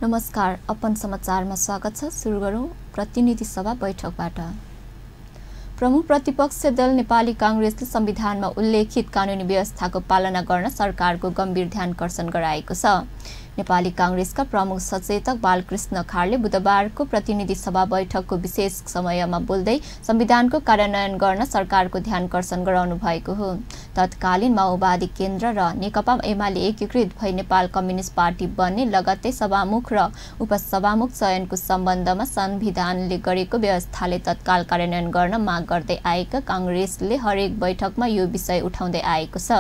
नमस्कार, अपन समाचारमा स्वागत छ। सुरु गरौं प्रतिनिधि सभा बैठकबाट। प्रमुख प्रतिपक्ष दल नेपाली कांग्रेसले संविधानमा उल्लेखित कानूनी व्यवस्थाको पालना गर्न सरकारको गम्भीर ध्यानकर्षण गराएको छ। नेपाली कांग्रेसका प्रमुख सचेतक बालकृष्ण खाडले बुधबारको प्रतिनिधि सभा बैठकको विशेष समयमा बोल्दै संविधानको कार्यान्वयन गर्न सरकारको ध्यानकर्षण गराउनु भएको हो। तत्कालीन माओवादी केन्द्र र नेकपा एमाले एकीकृत भई नेपाल कम्युनिस्ट पार्टी बन्ने लगत्तै सभामुख र उपसभामुख चयनको सम्बन्धमा संविधानले गरेको व्यवस्थाले तत्काल कार्यान्वयन गर्न माग गर्दै आएका कांग्रेसले हरेक बैठकमा यो विषय उठाउँदै आएको छ।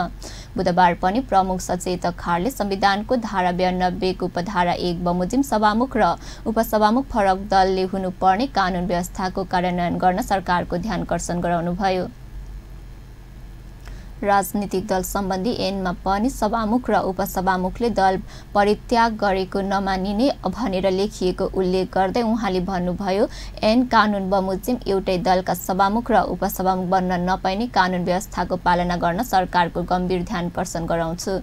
बुधबार पनि प्रमुख सचेतक खाडले संविधानको धारा 92 को उपधारा 1 बमोजिम सभामुख र उपसभामुख फरक दलले हुनुपर्ने कानून व्यवस्थाको कार्यान्वयन गर्न सरकारको ध्यानकर्षण गराउनुभयो। राजनीतिक दल सम्बन्धी ऐनमा पनि सभामुख र उपसभामुखले दल परित्याग गरेको नमानिने भनेर लेखिएको उल्लेख गर्दै उहाँले भन्नुभयो, ऐन कानून बमोजिम एउटै दलका सभामुख र उपसभामुख बन्न नपाइने कानून व्यवस्थाको पालना गर्न सरकारको गम्भीर ध्यानकर्षण गराउँछु।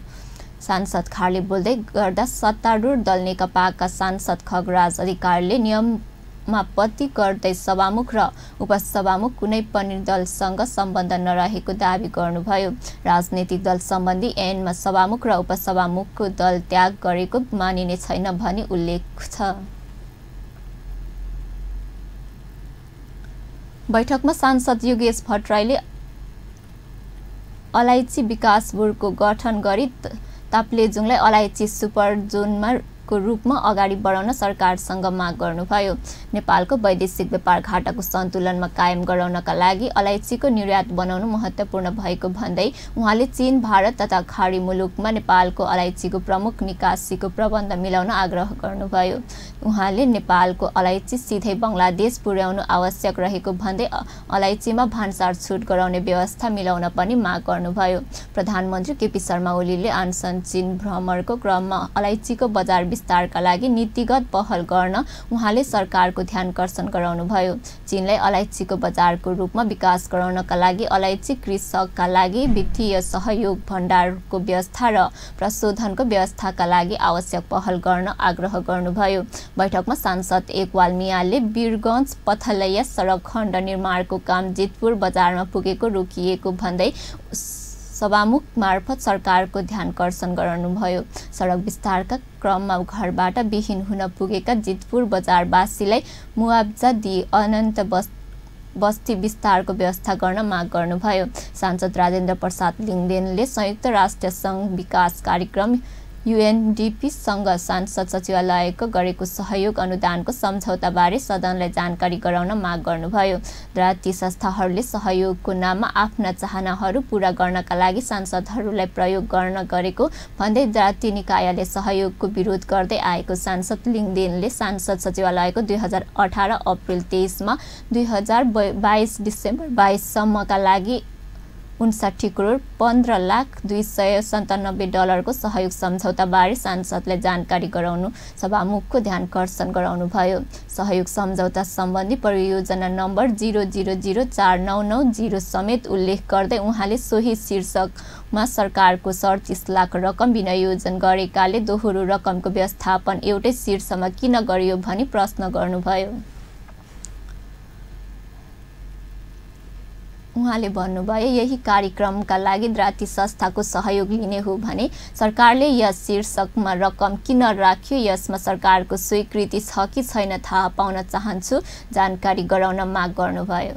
सांसद खाडले बोल्दै गर्दा सत्तारूढ दल नेकपाका सांसद खगराज अधिकारीले नियमापत्ति गर्दै सभामुख र उपसभामुख कुनै पनि दलसँग सम्बन्ध नरहेको दावी गर्नुभयो। राजनीतिक दल सम्बन्धी ऐनमा सभामुख र उपसभामुखको दल त्याग गरेको मानिने छैन भनी उल्लेख छ। बैठकमा सांसद योगेश भट्टराईले अलैची विकास बोर्डको गठन गरी ताप्लेजुङलाई अलैची सुपर जोनमा को रूपमा अगाडि बढाउन सरकारसँग माग गर्नुभयो। नेपालको वैदेशिक व्यापार घाटाको सन्तुलनमा कायम गराउनका लागि अलैचीको निर्यात बनाउनु महत्त्वपूर्ण भएको भन्दै उहाँले चीन, भारत तथा खाडी मुलुकमा नेपालको अलैचीको प्रमुख निकासीको प्रबन्ध मिलाउन आग्रह गर्नुभयो। उहाँले नेपालको अलैची सिधै बङ्गलादेश पुर्याउनु आवश्यक रहेको भन्दै अलैचीमा भान्सार छुट गराउने व्यवस्था मिलाउन पनि माग गर्नुभयो। प्रधानमन्त्री केपी शर्मा ओलीले आनसन चीन भ्रमणको क्रममा अलैचीको बजार विस्तारका लागि नीतिगत पहल गर्न उहाँले सरकारको ध्यानकर्षण गराउनुभयो। चीनलाई अलैचीको बजारको रूपमा विकास गराउनका लागि अलैची कृषकका लागि वित्तीय सहयोग, भण्डारको व्यवस्था र प्रशोधनको व्यवस्थाका लागि आवश्यक पहल गर्न आग्रह गर्नुभयो। बैठकमा सांसद एकवाल मियाले वीरगञ्ज पथलैया सडक खण्ड निर्माणको काम जितपुर बजारमा पुगेको रोकिएको भन्दै सभामुख मार्फत सरकारको ध्यानकर्षण गराउनुभयो। सडक विस्तारका क्रममा घरबाट विहीन हुन पुगेका जितपुर बजारवासीलाई मुआब्जा दिई अनन्त बस्ती विस्तारको व्यवस्था गर्न माग गर्नुभयो। सांसद राजेन्द्र प्रसाद लिङदेनले संयुक्त राष्ट्र सङ्घ विकास कार्यक्रम UNDP सँग सांसद सचिवालयको गरेको सहयोग अनुदानको सम्झौताबारे सदनलाई जानकारी गराउन माग गर्नुभयो। राजनीतिक संस्थाहरूले सहयोगको नाममा आफ्ना चाहनाहरू पूरा गर्नका लागि सांसदहरूलाई प्रयोग गर्न गरेको भन्दै राजनीतिक निकायले सहयोगको विरोध गर्दै आएको सांसद लिङदेनले सांसद सचिवालयको 2018 अप्रिल 23 मा 2022 डिसेम्बर 22 सम्मका लागि 59 करोड 15 लाख 297 डलरको सहयोग सम्झौताबारे सांसदलाई जानकारी गराउनु सभामुखको ध्यानकर्षण गराउनुभयो। सहयोग सम्झौता सम्बन्धी परियोजना नम्बर 00049990 समेत उल्लेख गर्दै उहाँले सोही शीर्षकमा सरकारको 37 लाख रकम विनियोजन गरेकाले दोहोरो रकमको व्यवस्थापन एउटै शीर्षमा किन गरियो भनी प्रश्न गर्नुभयो। उहाँले भन्नुभयो, यही कार्यक्रमका लागि राजनीतिक संस्थाको सहयोग लिने हो भने सरकारले यस शीर्षकमा रकम किन राख्यो, यसमा सरकारको स्वीकृति छ कि छैन थाहा पाउन चाहन्छु, जानकारी गराउन माग गर्नुभयो।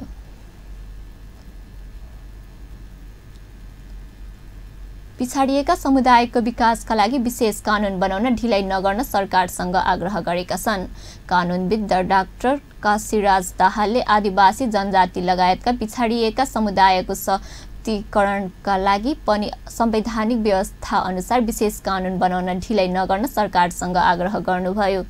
पिछाडिएका समुदायको विकासका लागि विशेष कानून बनाउन ढिलाइ नगर्न सरकारसँग आग्रह गरेका छन्। कानूनविद डाक्टर काशीराज दाहालले आदिवासी जनजाति लगायतका पिछाडिएका समुदायको सशक्तिकरणका लागि पनि संवैधानिक व्यवस्था अनुसार विशेष कानून बनाउन ढिलाइ नगर्न सरकारसँग आग्रह गर्नुभयो।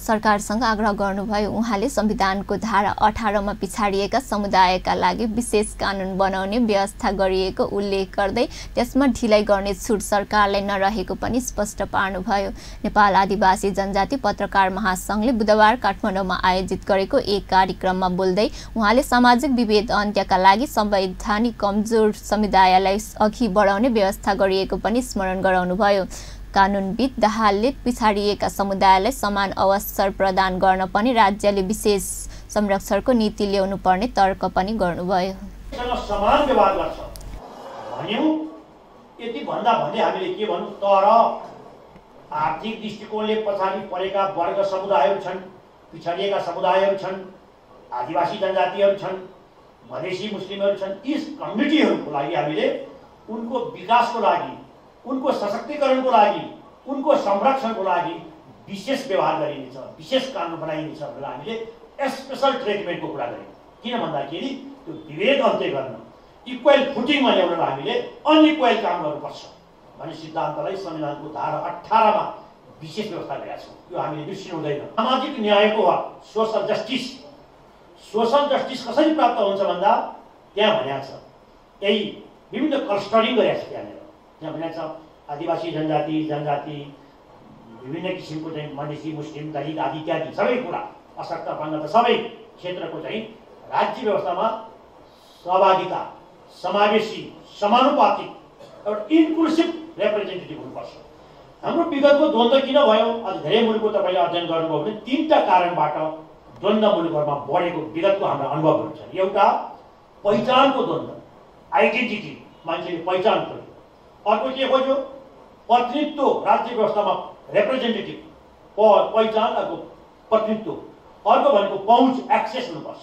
सरकारसँग आग्रह गर्नुभयो। उहाँले संविधानको धारा 18 मा पिछाडिएका समुदायका लागि विशेष कानुन बनाउने व्यवस्था गरिएको उल्लेख गर्दै त्यसमा ढिलाइ गर्ने छुट सरकारलाई नरहेको पनि स्पष्ट पार्नुभयो। नेपाल आदिवासी जनजाति पत्रकार महासंघले बुधबार काठमाडौँमा आयोजित गरेको एक कार्यक्रममा बोल्दै उहाँले सामाजिक विभेद अन्त्यका लागि संवैधानिक कमजोर समुदायलाई अघि बढाउने व्यवस्था गरिएको पनि स्मरण गराउनुभयो। कानुनविद दाहालले पिछाडिएका समुदायलाई समान अवसर प्रदान गर्न पनि राज्यले विशेष संरक्षणको नीति ल्याउनु पर्ने तर्क पनि गर्नुभयो। समान व्यवहार गर्छ भन्यौ यति भन्दा भन्दै हामीले के भन्नु, तर आर्थिक दृष्टिकोणले पछाडि परेका वर्ग समुदायहरू छन्, पिछडिएका समुदायहरू छन्, आदिवासी जनजातिहरू छन्, मधेसी मुस्लिमहरू छन्। यी कम्युनिटीहरूको लागि हामीले उनको विकासको लागि, उनको सशक्तिकरणको लागि, उनको संरक्षणको लागि विशेष व्यवहार गरिनेछ, विशेष कानुन बनाइनेछ भनेर हामीले स्पेशल ट्रिटमेन्टको कुरा गर्यौँ। किन भन्दाखेरि त्यो विभेद अन्त्य गर्न, इक्वल फुटिङमा ल्याउन हामीले अनइक्वल काम गर्नुपर्छ भन्ने सिद्धान्तलाई संविधानको धारा 18 मा विशेष व्यवस्था गरेका छौँ। यो हामीले बिर्सिनु हुँदैन। सामाजिक न्यायको हक, सोशल जस्टिस, सोशल जस्टिस कसरी प्राप्त हुन्छ भन्दा त्यहाँ भनेको छ, यही विभिन्न क्लस्टरिङ गरेको छ। त्यहाँ भनेको छ आदिवासी जनजाति विभिन्न किसिमको चाहिँ मधेसी मुस्लिम दलित आदि इत्यादि सबै कुरा, अशक्त अपाङ्गता सबै क्षेत्रको चाहिँ राज्य व्यवस्थामा सहभागिता, समावेशी, समानुपातिक एउटा इन्क्लुसिभ रिप्रेजेन्टेटिभ हुनुपर्छ। हाम्रो विगतको द्वन्द्व किन भयो? अझ धेरै मुलुकको तपाईँले अध्ययन गर्नुभयो भने 3टा कारणबाट द्वन्द्व मुलुकहरूमा बढेको विगतको हाम्रो अनुभवहरू छ। एउटा पहिचानको द्वन्द्व, आइडेन्टिटी, मान्छेले पहिचान खोज्यो। अर्को के खोज्यो? प्रतिनिधित्व, राज्य व्यवस्थामा रिप्रेजेन्टेटिभ पहिचान, अर्को प्रतिनिधित्व, अर्को भनेको पहुँच, एक्सेस हुनुपर्छ।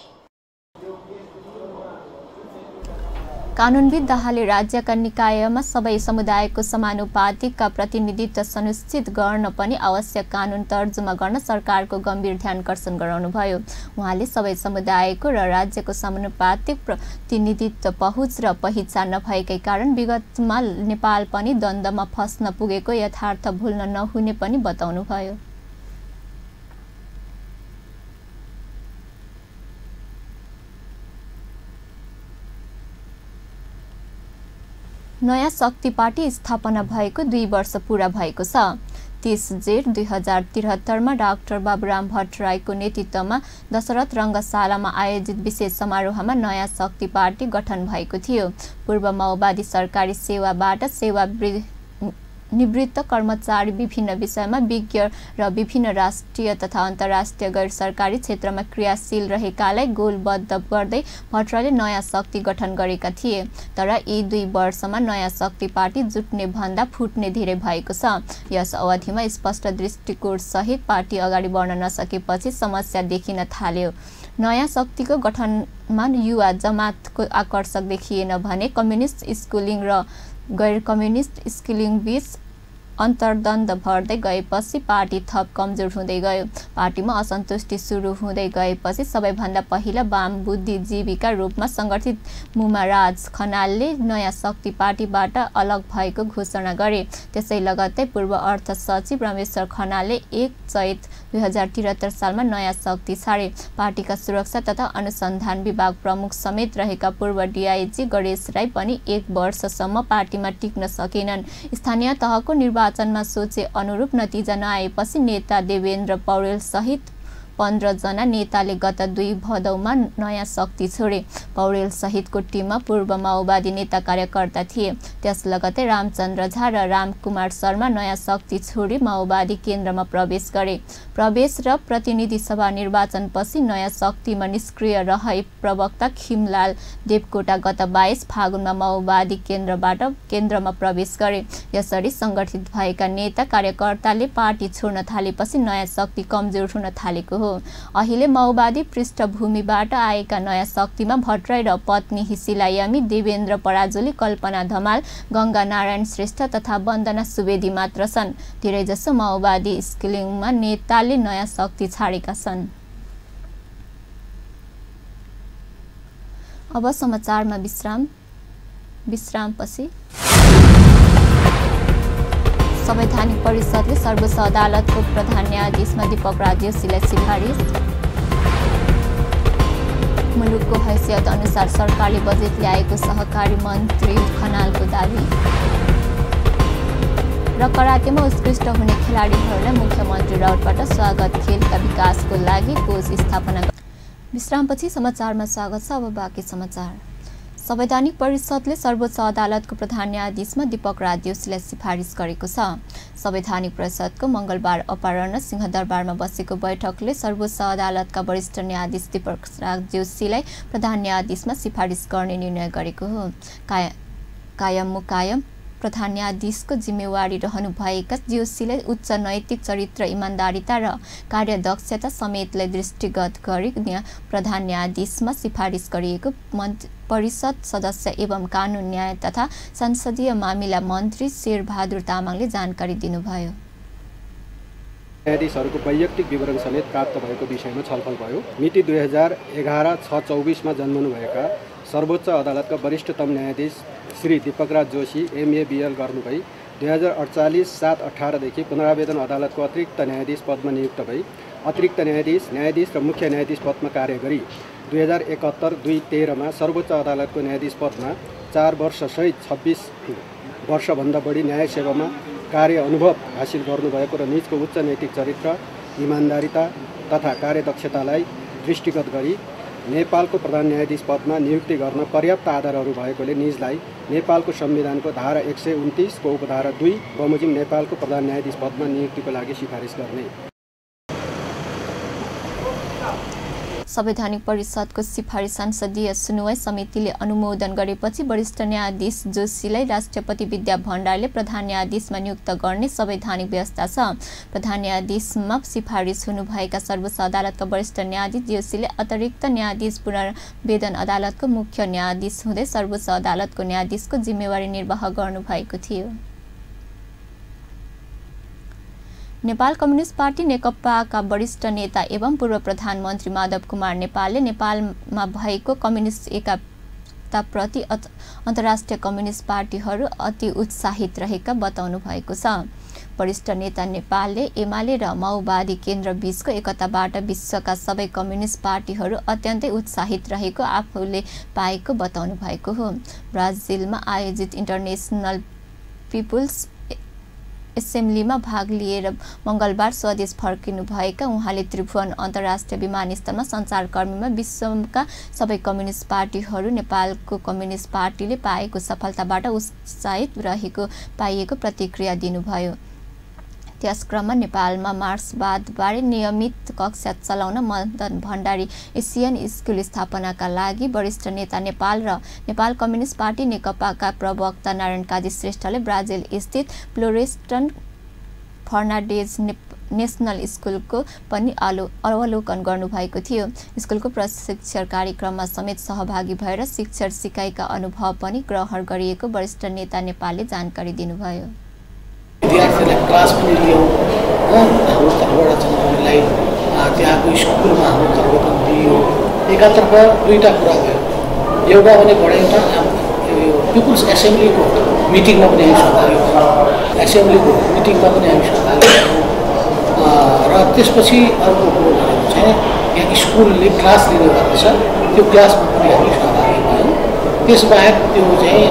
कानुनविद दाहालले राज्यका निकायमा सबै समुदायको समानुपातिकका प्रतिनिधित्व सुनिश्चित गर्न पनि आवश्यक कानुन तर्जुमा गर्न सरकारको गम्भीर ध्यानकर्षण गराउनुभयो। उहाँले सबै समुदायको र राज्यको समानुपातिक प्रतिनिधित्व, पहुँच र पहिचान नभएकै कारण विगतमा नेपाल पनि द्वन्द्वमा फस्न पुगेको यथार्थ भुल्न नहुने पनि बताउनुभयो। नयाँ शक्ति पार्टी स्थापना भएको 2 वर्ष पूरा भएको छ। 30 जेठ 2073 मा डाक्टर बाबुराम भट्टराईको नेतृत्वमा दशरथ रङ्गशालामा आयोजित विशेष समारोहमा नयाँ शक्ति पार्टी गठन भएको थियो। पूर्व माओवादी सरकारी सेवाबाट निवृत्त कर्मचारी विभिन्न विषयमा विज्ञ र विभिन्न राष्ट्रिय तथा अन्तर्राष्ट्रिय गैर सरकारी क्षेत्रमा क्रियाशील रहेकालाई गोलबद्ध गर्दै भट्टराईले नयाँ शक्ति गठन गरेका थिए। तर यी 2 वर्षमा नयाँ शक्ति पार्टी जुट्ने भन्दा फुट्ने धेरै भएको छ। यस अवधिमा स्पष्ट दृष्टिकोण सहित पार्टी अगाडि बढ्न नसकेपछि समस्या देखिन थाल्यो। नयाँ शक्तिको गठनमा युवा जमातको आकर्षक देखिएन भने कम्युनिस्ट स्कुलिङ र गैर कम्युनिस्ट स्कुलिङ बीच अन्तर्द्वन्द बढ्दै गएपछि पार्टी थप कमजोर हुँदै गयो। पार्टीमा असन्तुष्टि सुरु हुँदै गएपछि सबैभन्दा पहिला वाम बुद्धिजीवीका रूपमा सङ्गठित मुमाराज खनालले नयाँ शक्ति पार्टीबाट अलग भएको घोषणा गरे। त्यसै लगत्तै पूर्व अर्थ सचिव रमेश्वर खनालले 1 चैत 2073 सालमा नयाँ शक्ति छाडे। पार्टीका सुरक्षा तथा अनुसन्धान विभाग प्रमुख समेत रहेका पूर्व डिआइजी गणेश राई पनि 1 वर्षसम्म पार्टीमा टिक्न सकेनन्। स्थानीय तहको निर्वाचनमा सोचे अनुरूप नतिजा नआएपछि नेता देवेन्द्र पौडेल सहित 15 जना नेताले गत 2 भदौमा नयाँ शक्ति छोडे। पौडेल सहितको टिममा पूर्व माओवादी नेता कार्यकर्ता थिए। त्यस लगतै रामचन्द्र झा र रामकुमार शर्मा नयाँ शक्ति छोडी माओवादी केन्द्रमा प्रवेश गरे। प्रवेश र प्रतिनिधि सभा निर्वाचनपछि नयाँ शक्तिमा निष्क्रिय रहे प्रवक्ता खिमलाल देवकोटा गत 22 फागुनमा माओवादी केन्द्रमा प्रवेश गरे। यसरी सङ्गठित भएका नेता कार्यकर्ताले पार्टी छोड्न थालेपछि नयाँ शक्ति कमजोर हुन थालेको हो। अहिले माओवादी पृष्ठभूमिबाट आएका नयाँ शक्तिमा भट्टराई र पत्नी हिसिला यामी, देवेन्द्र पराजुली, कल्पना धमाल, गङ्गा नारायण श्रेष्ठ तथा वन्दना सुवेदी मात्र छन्। धेरैजसो माओवादी स्कुलिङमा नेताले नयाँ शक्ति छाडेका छन्। अब समाचारमा विश्रामपछि संवैधानिक परिषदले सर्वोच्च अदालतको प्रधान न्यायाधीशमा दीपक राजयोशीलाई सिफारिस। मुलुकको हैसियत अनुसार सरकारले बजेट ल्याएको सहकारी मन्त्री खनालको दाबी। र करातेमा उत्कृष्ट हुने खेलाडीहरूलाई मुख्यमन्त्री राउतबाट स्वागत। खेलका विकासको लागि कोष स्थापना। विश्रामपछि समाचारमा स्वागत छ। अब बाँकी समाचार। संवैधानिक परिषदले सर्वोच्च अदालतको प्रधान न्यायाधीशमा दीपक राजयोशीलाई सिफारिस गरेको छ। संवैधानिक परिषदको मंगलबार अपराह्न सिंहदरबारमा बसेको बैठकले सर्वोच्च अदालतका वरिष्ठ न्यायाधीश दीपक राजयोशीलाई प्रधान न्यायाधीशमा सिफारिस गर्ने निर्णय गरेको हो। कायम मुकायम प्रधान न्यायाधीशको जिम्मेवारी रहनुभएका जोशीले उच्च नैतिक चरित्र, इमान्दारिता र कार्यदक्षता समेतलाई दृष्टिगत गरी प्रधान न्यायाधीशमा सिफारिस गरिएको परिषद सदस्य एवं कानून, न्याय तथा संसदीय मामिला मन्त्री शेरबहादुर तामाङले जानकारी दिनुभयो। न्यायाधीशहरूको वैयक्तिक विवरण समेत प्राप्त भएको विषयमा छलफल भयो। मिति 2011/6/24 मा जन्मनुभएका सर्वोच्च अदालतका वरिष्ठतम न्यायाधीश श्री दीपकराज जोशी MA BL गर्नुभई 2048/7/18 देखि पुनरावेदन अदालतको अतिरिक्त न्यायाधीश पदमा नियुक्त भई अतिरिक्त न्यायाधीश र मुख्य न्यायाधीश पदमा कार्य गरी 2071-2-13 मा सर्वोच्च अदालतको न्यायाधीश पदमा 4 वर्ष सहित 26 वर्षभन्दा बढी न्याय सेवामा कार्य अनुभव हासिल गर्नुभएको र निजको उच्च नैतिक चरित्र, इमान्दारिता तथा कार्यदक्षतालाई दृष्टिगत गरी नेपालको प्रधान न्यायाधीश पदमा नियुक्ति गर्न पर्याप्त आधारहरू भएकोले निजलाई नेपालको संविधानको धारा 129 को उपधारा 2 बमोजिम नेपालको प्रधान न्यायाधीश पदमा नियुक्तिको लागि सिफारिस गर्ने। संवैधानिक परिषदको सिफारिस संसदीय सुनुवाई समितिले अनुमोदन गरेपछि वरिष्ठ न्यायाधीश जोशीलाई राष्ट्रपति विद्या भण्डारले प्रधान न्यायाधीशमा नियुक्त गर्ने संवैधानिक व्यवस्था छ। प्रधान न्यायाधीशमा सिफारिस हुनुभएका सर्वोच्च अदालतका वरिष्ठ न्यायाधीश जोशीले अतिरिक्त न्यायाधीश पुनर्वेदन अदालतको मुख्य न्यायाधीश हुँदै सर्वोच्च अदालतको न्यायाधीशको जिम्मेवारी निर्वाह गर्नुभएको थियो। नेपाल कम्युनिस्ट पार्टी नेकपाका वरिष्ठ नेता एवं पूर्व प्रधानमन्त्री माधव कुमार नेपालले नेपालमा भएको कम्युनिस्ट एकताप्रति अन्तर्राष्ट्रिय कम्युनिस्ट पार्टीहरू अति उत्साहित रहेका बताउनु भएको छ। वरिष्ठ नेता नेपालले एमाले र माओवादी केन्द्र बीचको एकताबाट विश्वका सबै कम्युनिस्ट पार्टीहरू अत्यन्तै उत्साहित रहेको आफूले पाएको बताउनु भएको हो। ब्राजिलमा आयोजित इन्टरनेसनल पिपुल्स एसेम्ब्लीमा भाग लिएर मंगलबार स्वदेश फर्किनुभएका उहाँले त्रिभुवन अन्तर्राष्ट्रिय विमानस्थलमा सञ्चारकर्मीमा विश्वका सबै कम्युनिस्ट पार्टीहरू नेपालको कम्युनिस्ट पार्टीले पाएको सफलताबाट उत्साहित रहेको पाइएको प्रतिक्रिया दिनुभयो। त्यसक्रममा नेपालमा मार्क्सवादबारे नियमित कक्षा चलाउन मदन भण्डारी एसियन स्कुल स्थापनाका लागि वरिष्ठ नेता नेपाल र नेपाल कम्युनिस्ट पार्टी नेकपाका प्रवक्ता नारायण काजी श्रेष्ठले ब्राजिल स्थित फ्लोरेस्टन फर्नान्डेज नेशनल स्कुलको पनि अवलोकन गर्नुभएको थियो। स्कुलको प्रशिक्षण कार्यक्रममा समेत सहभागी भएर शिक्षण सिकाइका अनुभव पनि ग्रहण गरिएको वरिष्ठ नेता नेपालले जानकारी दिनुभयो। विद्यार्थीलाई क्लास पनि लियौँ, हाम्रो तर्फबाट चाहिँ उनीहरूलाई त्यहाँको स्कुलमा हाम्रो तर्फबाट दियो। एकातर्फ दुईवटा कुरा भयो, एउटा भने बडा एउटा पिपुल्स एसेम्ब्लीको मिटिङमा पनि हामी सहभागी भयौँ, एसेम्ब्लीको मिटिङमा पनि हामी सहभागी भयौँ। र त्यसपछि अर्को कुरो भनेको चाहिँ यहाँ स्कुलले क्लास लिने गर्दछ, त्यो क्लासमा पनि हामी सहभागी भयौँ। त्यसबाहेक त्यो चाहिँ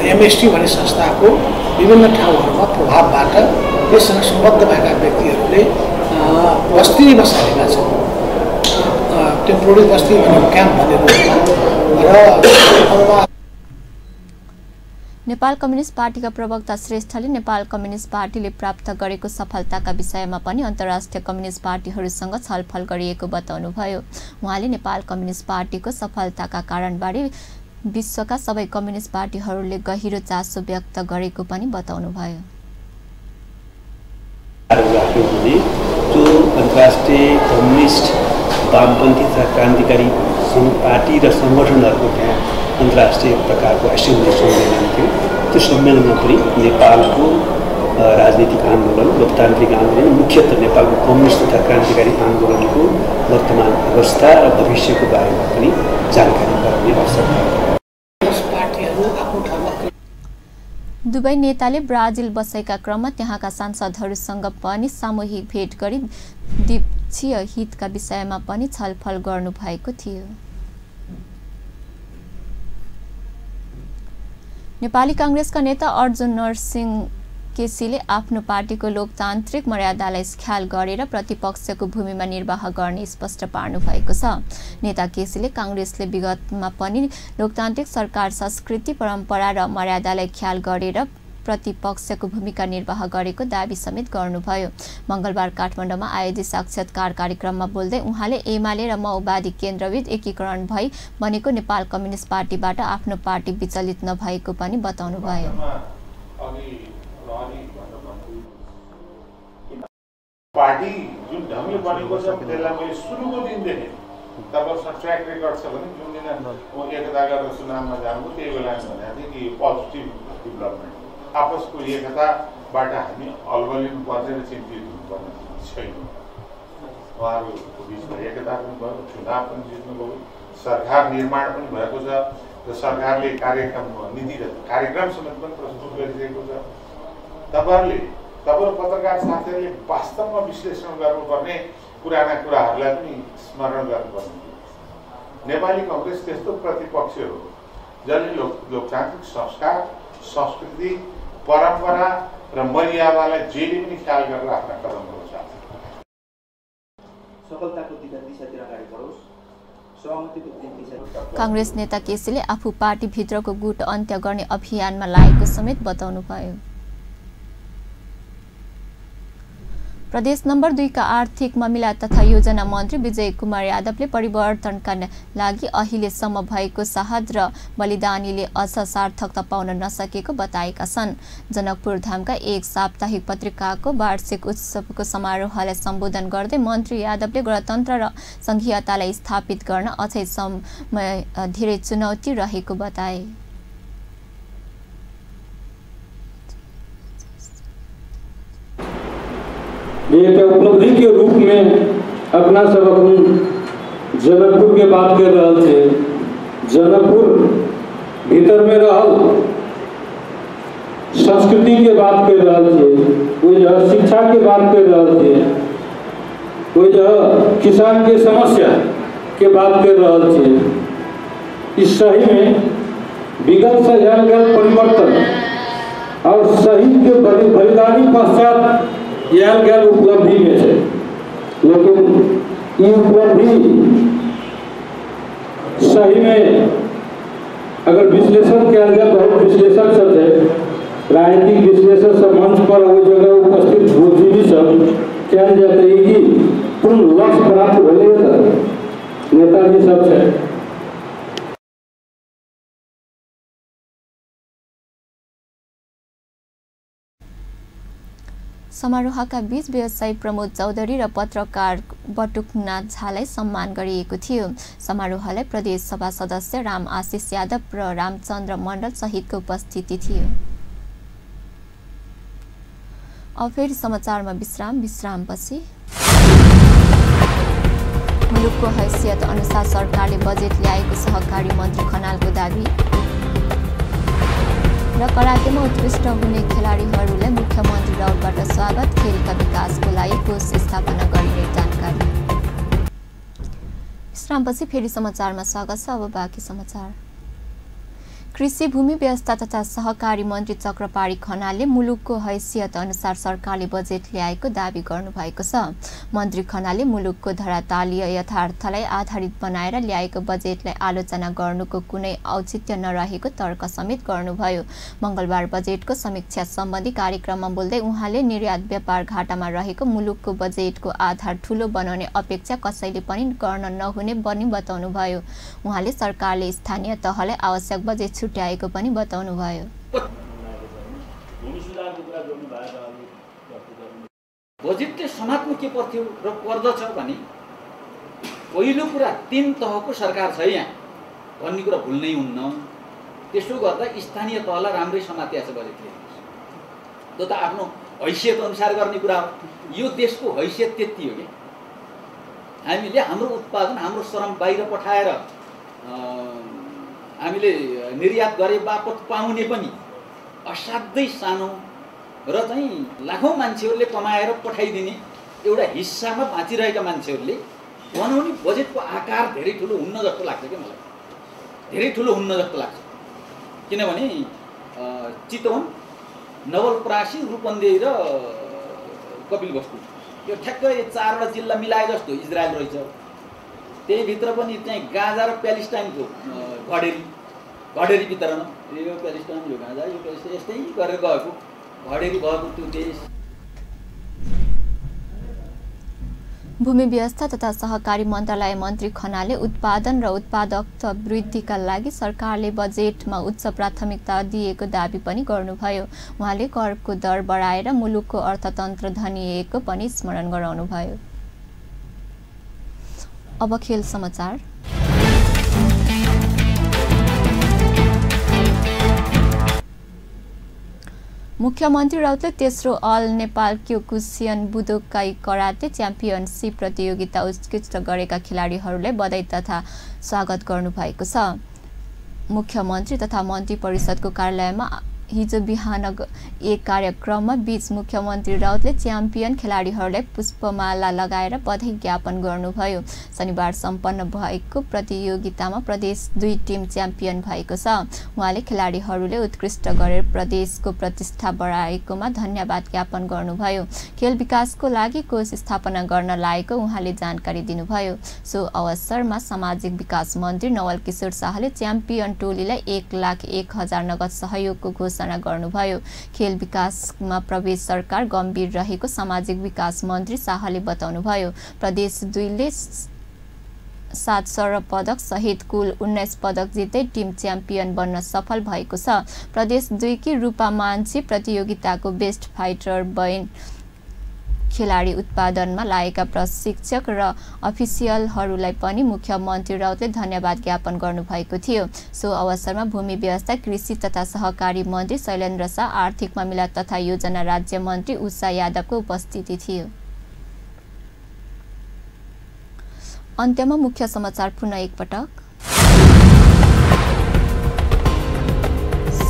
MST भन्ने संस्थाको विभिन्न ठाउँहरूमा प्रभावबाट यससँग सम्बद्ध भएका व्यक्तिहरूले बस्ती बसालेका छन्। टेम्पोररी बस्ती भन्ने क्याम्प भनेर र नेपाल कम्युनिस्ट पार्टीका प्रवक्ता श्रेष्ठले नेपाल कम्युनिस्ट पार्टीले प्राप्त गरेको सफलताका विषयमा पनि अन्तर्राष्ट्रिय कम्युनिस्ट पार्टीहरूसँग छलफल गरिएको बताउनुभयो। उहाँले नेपाल कम्युनिस्ट पार्टीको सफलताका कारणबारे विश्वका सबै कम्युनिस्ट पार्टीहरूले गहिरो चासो व्यक्त गरेको पनि बताउनुभयो। जो अन्तर्राष्ट्रिय कम्युनिस्ट वामपन्थी तथा क्रान्तिकारी पार्टी र सङ्गठनहरूको त्यहाँ अन्तर्राष्ट्रिय प्रकारको एसेम्ब्ली सम्मेलन थियो। त्यो सम्मेलनमा पनि नेपालको राजनीतिक आन्दोलन, लोकतान्त्रिक आन्दोलन, मुख्यतः नेपालको कम्युनिस्ट तथा क्रान्तिकारी आन्दोलनको वर्तमान अवस्था र भविष्यको बारेमा पनि जानकारी गराउने अवसर दुवै नेताले ब्राजिल बसेका क्रममा त्यहाँका सांसदहरूसँग पनि सामूहिक भेट गरी द्विपक्षीय हितका विषयमा पनि छलफल गर्नुभएको थियो। नेपाली कांग्रेसका नेता अर्जुन नरसिंह केसीले आफ्नो पार्टीको लोकतान्त्रिक मर्यादालाई ख्याल गरेर प्रतिपक्षको भूमिमा निर्वाह गर्ने स्पष्ट पार्नु भएको छ। नेता केसीले कांग्रेसले विगतमा पनि लोकतान्त्रिक सरकार संस्कृति परम्परा र मर्यादालाई ख्याल गरेर प्रतिपक्षको भूमिका निर्वाह गरेको दाबी समेत गर्नुभयो। मंगलबार काठमाडौँमा आयोजित साक्षात्कार कार्यक्रममा बोल्दै उहाँले एमाले र माओवादी केन्द्रविद एकीकरण भई बनेको नेपाल कम्युनिस्ट पार्टीबाट आफ्नो पार्टी विचलित नभएको पनि बताउनुभयो। पार्टी जुन ढङ्गले बनेको छ त्यसलाई मैले सुरुको दिनदेखि तपाईँसँग ट्र्याक रेकर्ड छ भने जुन दिन एकता गरेर चुनावमा जानुभयो त्यही बेला भनेको थिएँ कि पोजिटिभ डेभलपमेन्ट आपसको एकताबाट हामी अल्बलिनु पर्ने र चिन्तित हुनुपर्ने छैन। उहाँहरूको बिचमा एकता पनि भयो, चुनाव पनि जित्नुभयो, सरकार निर्माण पनि भएको छ र सरकारले कार्यक्रम नीति र कार्यक्रम समेत पनि प्रस्तुत गरिरहेको छ। तपाईँहरू पत्रकार साथीहरूले वास्तवमा विश्लेषण गर्नुपर्ने पुराना कुराहरूलाई पनि स्मरण गर्नुपर्ने। नेपाली कांग्रेस त्यस्तो प्रतिपक्ष हो जसले लोकतान्त्रिक संस्कार, संस्कृति, परम्परा र मर्यादालाई जहिले पनि ख्याल गरेर आफ्ना कदमहरू चाल्छ। सफलताको दिशातिर अगाडि बढोस्। कांग्रेस नेता केसीले आफू पार्टीभित्रको गुट अन्त्य गर्ने अभियानमा लागेको समेत बताउनुभयो। प्रदेश नम्बर 2 का आर्थिक मामिला तथा योजना मन्त्री विजय कुमार यादवले परिवर्तनका लागि अहिलेसम्म भएको साहस र बलिदानीले अझ सार्थकता पाउन नसकेको बताएका छन्। जनकपुर धामका एक साप्ताहिक पत्रिकाको वार्षिक उत्सवको समारोहलाई सम्बोधन गर्दै मन्त्री यादवले गणतन्त्र र संघीयतालाई स्थापित गर्न अझै समय धेरै चुनौती रहेको बताए। एक उपलब्धि के रूप में अपना सब जनकपुर के बात कर रहे थे। जनकपुर भीतर में रहल संस्कृति के बात कर रहे थे, वो जो शिक्षा के बात कर रहे थे, वो जो किसान के समस्या के बात कर रहे थे। इस सही में विगत से परिवर्तन और शहीद के बलिदानी पश्चात यह गैर उपलब्धि में है, लेकिन ये उपलब्धि सही में अगर विश्लेषण किया जाए, बहुत विश्लेषक सब है, राजनीतिक विश्लेषक सब मंच पर वो जगह उपस्थित बुद्धिजीवी सब क्या जाते हैं कि पूर्ण लक्ष्य प्राप्त हो गया। नेताजी सब है समारोहका बीच व्यवसायी प्रमोद चौधरी र पत्रकार बटुकनाथ झालाई सम्मान गरिएको थियो। समारोहलाई प्रदेश सभा सदस्य राम आशिष यादव र रामचन्द्र मण्डल सहितको उपस्थिति थियो। अब फेरि समाचारमा विश्रामपछि मुलुकको हैसियत अनुसार सरकारले बजेट ल्याएको सहकारी मन्त्री खनालको दाबी र करातेमा उत्कृष्ट हुने खेलाडीहरूलाई मुख्यमन्त्री राउतबाट स्वागत, खेलका विकासको लागि कोष स्थापना गरिने जानकारी। विश्रामपछि फेरि समाचारमा स्वागत छ। अब बाँकी समाचार। कृषि भूमि व्यवस्था तथा सहकारी मन्त्री चक्रपाणी खनालले मुलुकको हैसियत अनुसार सरकारले बजेट ल्याएको दाबी गर्नुभएको छ। मन्त्री खनालले मुलुकको धरातलीय यथार्थलाई आधारित बनाएर ल्याएको बजेटलाई आलोचना गर्नुको कुनै औचित्य नरहेको तर्क समेत गर्नुभयो। मंगलबार बजेटको समीक्षा सम्बन्धी कार्यक्रममा बोल्दै उहाँले निर्यात व्यापार घाटामा रहेको मुलुकको बजेटको आधार ठूलो बनाउने अपेक्षा कसैले पनि गर्न नहुने पनि बताउनुभयो। उहाँले सरकारले स्थानीय तहलाई आवश्यक बजेट छुट्याएको पनि बताउनुभयो। बजेटले समात्नु के पर्थ्यो र पर्दछ भने पहिलो कुरा 3 तहको सरकार छ यहाँ भन्ने कुरा भुल्नै हुन्न। त्यसो गर्दा स्थानीय तहलाई राम्रै समात्या छ बजेटले। त्यो त आफ्नो हैसियत अनुसार गर्ने कुरा हो। यो देशको हैसियत त्यति हो कि हामीले हाम्रो उत्पादन, हाम्रो श्रम बाहिर पठाएर हामीले निर्यात गरे बापत पाउने पनि असाध्यै सानो र चाहिँ लाखौँ मान्छेहरूले कमाएर पठाइदिने एउटा हिस्सामा बाँचिरहेका मान्छेहरूले बनाउने बजेटको आकार धेरै ठुलो हुन्न जस्तो लाग्छ कि मलाई, धेरै ठुलो हुन्न जस्तो लाग्छ। किनभने चितवन, नवलपरासी, रूपन्देही र कपिलवस्तु यो ठ्याक्कै 4वटा जिल्ला मिलाए जस्तो इजरायल रहेछ। त्यही भित्र पनि चाहिँ गाजा र प्यालेस्टाइनको घडेरी वितरण, यो प्यालेस्टाइन, यो गाजा, यो प्यालेस्टाइन यस्तै गरेर गएको घडेरी भएको त्यो देश। भूमि व्यवस्था तथा सहकारी मन्त्रालय मन्त्री खनालले उत्पादन र उत्पादकता वृद्धिका लागि सरकारले बजेटमा उच्च प्राथमिकता दिएको दाबी पनि गर्नुभयो। उहाँले करको दर बढाएर मुलुकको अर्थतन्त्र धनिएको पनि स्मरण गराउनुभयो। अब खेल समाचार। मुख्यमन्त्री राउतले तेस्रो अल नेपाल क्योकुसियन बुदोकाई कराते च्याम्पियनसिप प्रतियोगिता उत्कृष्ट गरेका खेलाडीहरूलाई बधाई तथा स्वागत गर्नुभएको छ। मुख्यमन्त्री तथा मन्त्री परिषदको कार्यालयमा हिजो बिहान एक कार्यक्रममा बीच मुख्यमन्त्री राउतले च्याम्पियन खेलाडीहरूलाई पुष्पमाला लगाएर बधाई ज्ञापन गर्नुभयो। शनिबार सम्पन्न भएको प्रतियोगितामा प्रदेश 2 टिम च्याम्पियन भएको छ। उहाँले खेलाडीहरूले उत्कृष्ट गरेर प्रदेशको प्रतिष्ठा बढाएकोमा धन्यवाद ज्ञापन गर्नुभयो। खेल विकासको लागि कोष स्थापना गर्न लागेको उहाँले जानकारी दिनुभयो। सो अवसरमा सामाजिक विकास मन्त्री नवल किशोर शाहले च्याम्पियन टोलीलाई 1,01,000 नगद सहयोगको घोषणा गर्नुभयो। खेल विकासमा प्रदेश सरकार गम्भीर रहेको सामाजिक विकास मन्त्री शाहले बताउनुभयो। प्रदेश 2 ले 7 स्वर्ण पदक सहित कुल 19 पदक जित्दै टिम च्याम्पियन बन्न सफल भएको छ। प्रदेश 2 की रूपा मान्छी प्रतियोगिताको बेस्ट फाइटर बइन खेलाडी उत्पादनमा लागेका प्रशिक्षक र अफिसियलहरूलाई पनि मुख्यमन्त्री राउतले धन्यवाद ज्ञापन गर्नुभएको थियो। सो अवसरमा भूमि व्यवस्था, कृषि तथा सहकारी मन्त्री शैलेन्द्र शाह, आर्थिक मामिला तथा योजना राज्य मन्त्री उषा यादवको उपस्थिति थियो। अन्त्यमा मुख्य समाचार पुनः एकपटक।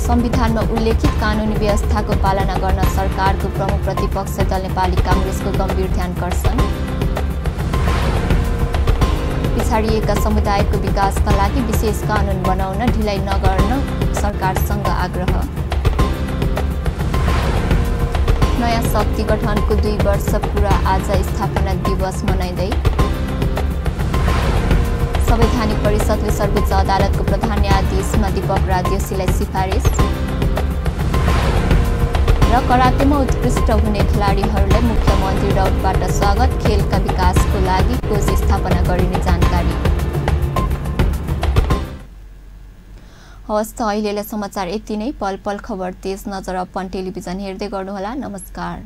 संविधानमा उल्लेखित कानुनी व्यवस्थाको पालना गर्न सरकारको प्रमुख प्रतिपक्षी दल नेपाली कांग्रेसको गम्भीर ध्यानकर्षण। पिछाडिएका समुदायको विकासका लागि विशेष कानुन बनाउन ढिलाइ नगर्न सरकारसँग आग्रह। नयाँ शक्ति गठनको 2 वर्ष पूरा आज स्थापना दिवस मनाइँदै। संवैधानिक परिषदले सर्वोच्च अदालतको प्रधान न्यायाधीशमा दीपक राजयोशीलाई सिफारिस। र करातेमा उत्कृष्ट हुने खेलाडीहरूलाई मुख्यमन्त्री राउतबाट स्वागत। खेलका विकासको लागि कोष स्थापना गरिने जानकारी। हवस् त अहिलेलाई समाचार यति नै। पल पल खबर तेज नजर अपन टेलिभिजन हेर्दै गर्नुहोला। नमस्कार।